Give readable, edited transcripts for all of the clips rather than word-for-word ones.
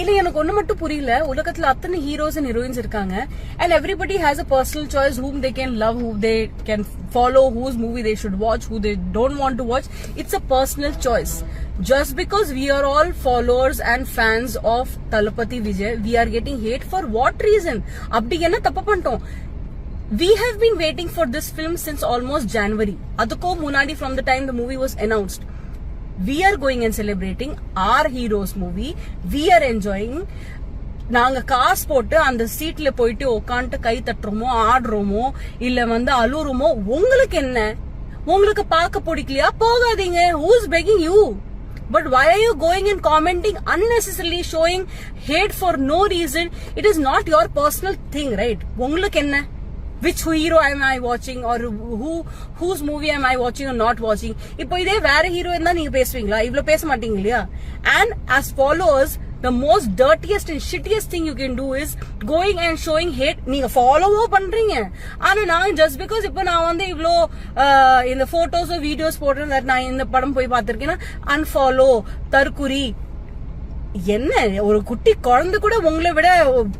இல்ல எனக்கு ஒண்ணு மட்டும் புரியல, உலகத்துல அத்தனை ஹீரோஸ் அண்ட் ஹீரோயின்ஸ் இருக்காங்க and everybody has a personal choice whom they can love, who they can follow, whose movie they should watch, who they don't want to watch. It's a personal choice. Just because we are all followers and fans of Thalapathy Vijay, we are getting hate for what reason? அப்படி என்ன தப்பு பண்ணிட்டோம்? We have been waiting for this film since almost January. அதுக்கோ முன்னாடி from the time the movie was announced. We are going and celebrating our heroes movie. We are enjoying. நாங்க காசு போட்டு அந்த சீட்ல போயிட்டு உட்காந்து கை தட்டுறோமோ ஆடுறோமோ இல்ல அழுறோமோ, உங்களுக்கு என்ன? உங்களுக்கு பார்க்க பிடிக்கலையா? போகாதீங்க. Who's begging you? But why are you going and commenting unnecessarily, showing hate for no reason? It is not your personal thing, right? உங்களுக்கு என்ன? Which hero am I watching or whose movie am I watching or not watching? இப்போ இதே வேற hero இருந்தா நீங்க பேசுவீங்களா? இவ்ளோ பேச மாட்டீங்க இல்லையா? And as followers, the most dirtiest and shittiest thing you can do is going and showing hate. நீங்க ஃபாலோவோ பண்றீங்க, ஆனா நான் just because இப்போ நான் இவ்ளோ இந்த போட்டோஸோ வீடியோஸ் போடுறேன், நான் இந்த படம் போய் பார்த்திருக்கேன்னா unfollow, தற்குறி. என்ன ஒரு குட்டி குழந்தை கூட உங்களை விட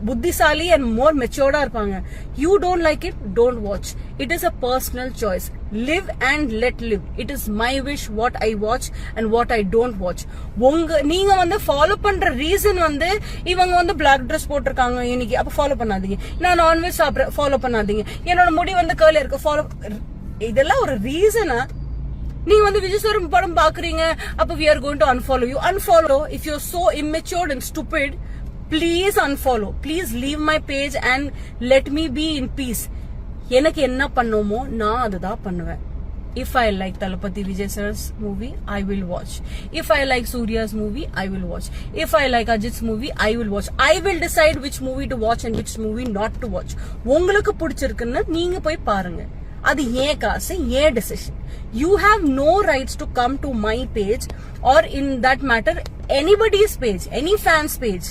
புத்திசாலி and more matured இருப்பாங்க. You don't like it, don't watch. It is a personal choice. Live and let live. It is my wish what I watch and what I don't watch. நீங்க ஃபாலோ பண்ற reason இவங்க black dress போட்டிருக்காங்க இன்னைக்கு, அப்ப follow பண்ணாதீங்க. நான் non veg சாப்பிட follow பண்ணாதீங்க. என்னோட முடி கேர்லி இருக்கு ஃபாலோ. இதெல்லாம் ஒரு ரீசனா? நீங்க விஜய் சார் படம் பாக்குறீங்க, அப்ப we are going to unfollow you. Unfollow. If you're so immature and stupid, please unfollow. Please leave my page and let me be in peace. எனக்கு என்ன பண்ணுமோ நான் அதுதான் பண்ணுவேன். If I like Thalapathy Vijay sir's movie, I will watch. If I like Surya's movie, I will watch. If I like Ajit's movie, I will watch. I will decide which movie to watch and which movie not to watch. உங்களுக்கு பிடிச்சிருக்குன்னு நீங்க போய் பாருங்க. அது ஏன் காசு, ஏன் decision. You have no rights to come to my page or in that matter anybody's page, any fan's page.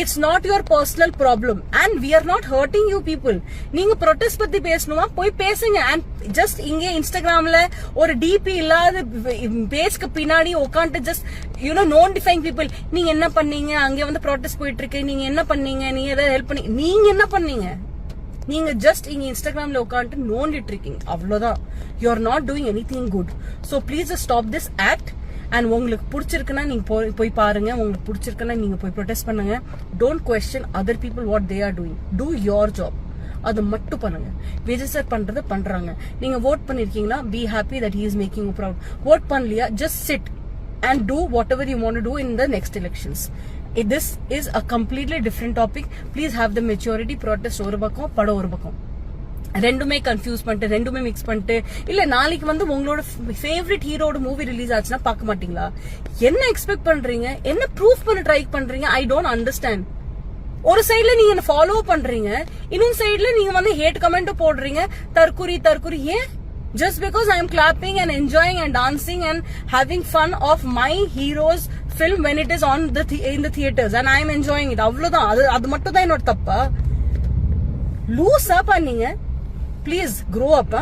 It's not your personal problem and we are not hurting you people. நீங்க protest பத்தி பேசணுமா போய் பேசுங்க. and just இங்க இன்ஸ்டாகிராம்ல ஒரு DP இல்லாத பேஜ்க்கு பின்னாடி உட்காந்து just notifying people, நீங்க என்ன பண்ணீங்க, அங்க protest போயிட்டு இருக்கு, நீங்க என்ன பண்ணீங்க, நீங்க ஏதாவது ஹெல்ப் பண்ணி, நீங்க என்ன பண்ணீங்க? நீங்க ஜஸ்ட் இங்க இன்ஸ்டாகிராம்ல உட்காந்து நோண்டிட்டு இருக்கீங்க, அவ்வளவுதான். You are not doing anything good. So please stop this act. And உங்களுக்கு பிடிச்சிருக்குன்னா நீங்க போய் பாருங்க, உங்களுக்கு பிடிச்சிருக்குன்னா நீங்க போய் ப்ரொடெஸ்ட் பண்ணுங்க. Don't question other people what they are doing. Two your job. அது மட்டும் பண்ணுங்க. விஜய் சார் பண்றத பண்றாங்க. நீங்க vote பண்ணிருக்கீங்களா, be happy that he is making you proud. vote பண்ணலையா, just chit and do whatever you want to do in the next elections. This is a completely different topic. Please have the maturity. Protest ஒரு பக்கம், படம் ஒரு பக்கம். ரெண்டுமே confuse பண்ணிட்டு ரெண்டுமே mix பண்ணிட்டு இல்ல நாளைக்கு உங்களோட ஃபேவரட் ஹீரோட மூவி ரிலீஸ் ஆச்சுன்னா பார்க்க மாட்டீங்களா? என்ன எக்ஸ்பெக்ட் பண்றீங்க? என்ன ப்ரூஃப் பண்ண ட்ரை பண்றீங்க? I don't understand. ஒரு சைடுல நீங்க ஃபாலோ பண்றீங்க, இன்னொரு சைடுல நீங்க ஹேட் கமெண்ட் போடுறீங்க. தற்குறி தற்குறி ஏன்? Just because I am clapping and enjoying and dancing and having fun of my hero's film when it is on in the theaters and I am enjoying it. அவ்வளவுதான். அது மட்டும் தான் என்னோட தப்பா? லூஸா பண்ணீங்க. Please grow up.